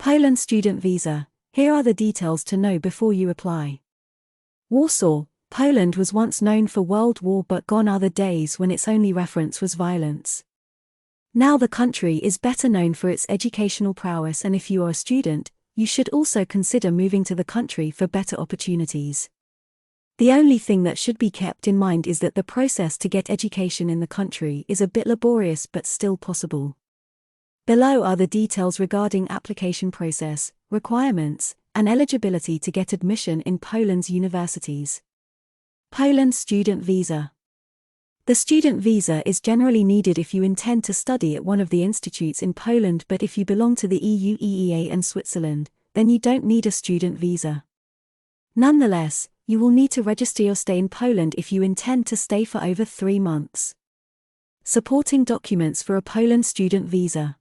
Poland student visa. Here are the details to know before you apply. Warsaw, Poland was once known for World War, but gone are the days when its only reference was violence. Now the country is better known for its educational prowess, and if you are a student, you should also consider moving to the country for better opportunities. The only thing that should be kept in mind is that the process to get education in the country is a bit laborious but still possible. Below are the details regarding application process, requirements, and eligibility to get admission in Poland's universities. Poland student visa. The student visa is generally needed if you intend to study at one of the institutes in Poland, but if you belong to the EU, EEA and Switzerland, then you don't need a student visa. Nonetheless, you will need to register your stay in Poland if you intend to stay for over 3 months. Supporting documents for a Poland student visa.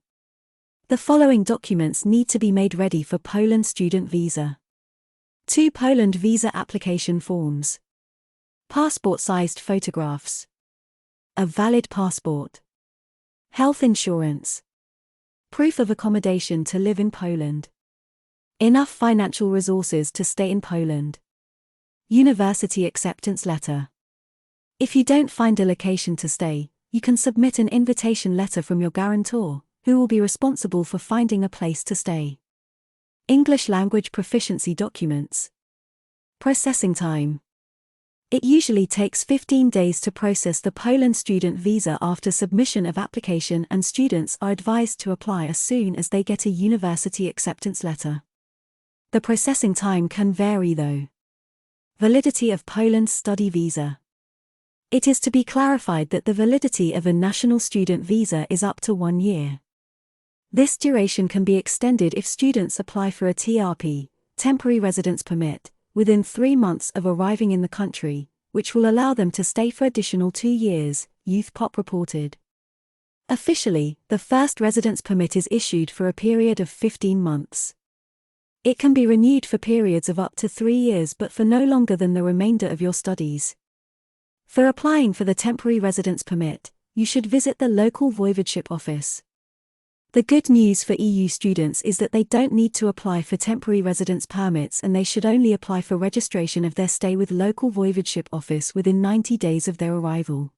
The following documents need to be made ready for Poland student visa. 2 Poland visa application forms. Passport-sized photographs. A valid passport. Health insurance. Proof of accommodation to live in Poland. Enough financial resources to stay in Poland. University acceptance letter. If you don't find a location to stay, you can submit an invitation letter from your guarantor, who will be responsible for finding a place to stay. English language proficiency documents. Processing time. It usually takes 15 days to process the Poland student visa after submission of application, and students are advised to apply as soon as they get a university acceptance letter. The processing time can vary though. Validity of Poland's study visa. It is to be clarified that the validity of a national student visa is up to 1 year. This duration can be extended if students apply for a TRP, temporary residence permit, within 3 months of arriving in the country, which will allow them to stay for additional 2 years, Youth Pop reported. Officially, the first residence permit is issued for a period of 15 months. It can be renewed for periods of up to 3 years, but for no longer than the remainder of your studies. For applying for the temporary residence permit, you should visit the local voivodeship office. The good news for EU students is that they don't need to apply for temporary residence permits, and they should only apply for registration of their stay with local voivodeship office within 90 days of their arrival.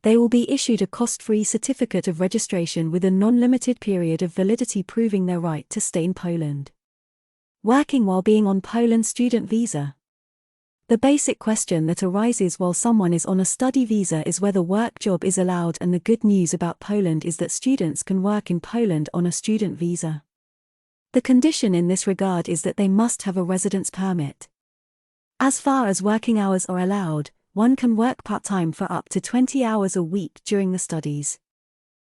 They will be issued a cost-free certificate of registration with a non-limited period of validity proving their right to stay in Poland. Working while being on Poland student visa. The basic question that arises while someone is on a study visa is whether work job is allowed, and the good news about Poland is that students can work in Poland on a student visa. The condition in this regard is that they must have a residence permit. As far as working hours are allowed, one can work part-time for up to 20 hours a week during the studies.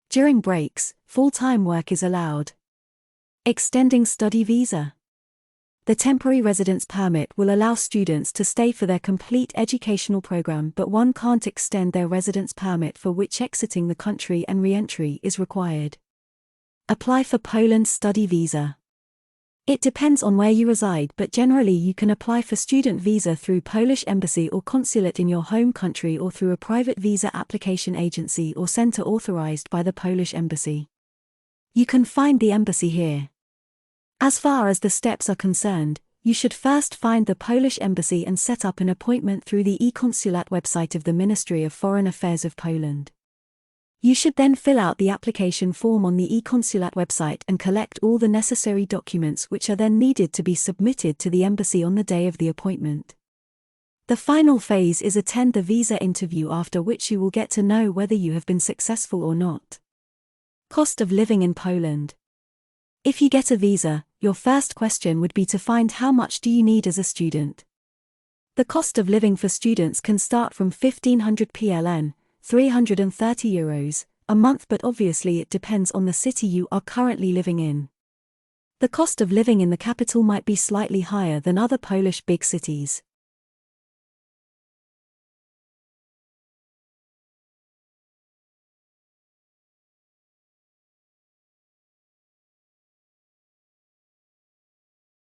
During breaks, full-time work is allowed. Extending study visa. The temporary residence permit will allow students to stay for their complete educational program, but one can't extend their residence permit for which exiting the country and re-entry is required. Apply for Poland study visa. It depends on where you reside, but generally you can apply for student visa through Polish embassy or consulate in your home country, or through a private visa application agency or center authorized by the Polish embassy. You can find the embassy here. As far as the steps are concerned, you should first find the Polish embassy and set up an appointment through the e-consulat website of the Ministry of Foreign Affairs of Poland. You should then fill out the application form on the e-consulat website and collect all the necessary documents, which are then needed to be submitted to the embassy on the day of the appointment. The final phase is attend the visa interview, after which you will get to know whether you have been successful or not. Cost of living in Poland. If you get a visa, your first question would be to find how much do you need as a student. The cost of living for students can start from 1,500 PLN, €330, a month, but obviously it depends on the city you are currently living in. The cost of living in the capital might be slightly higher than other Polish big cities.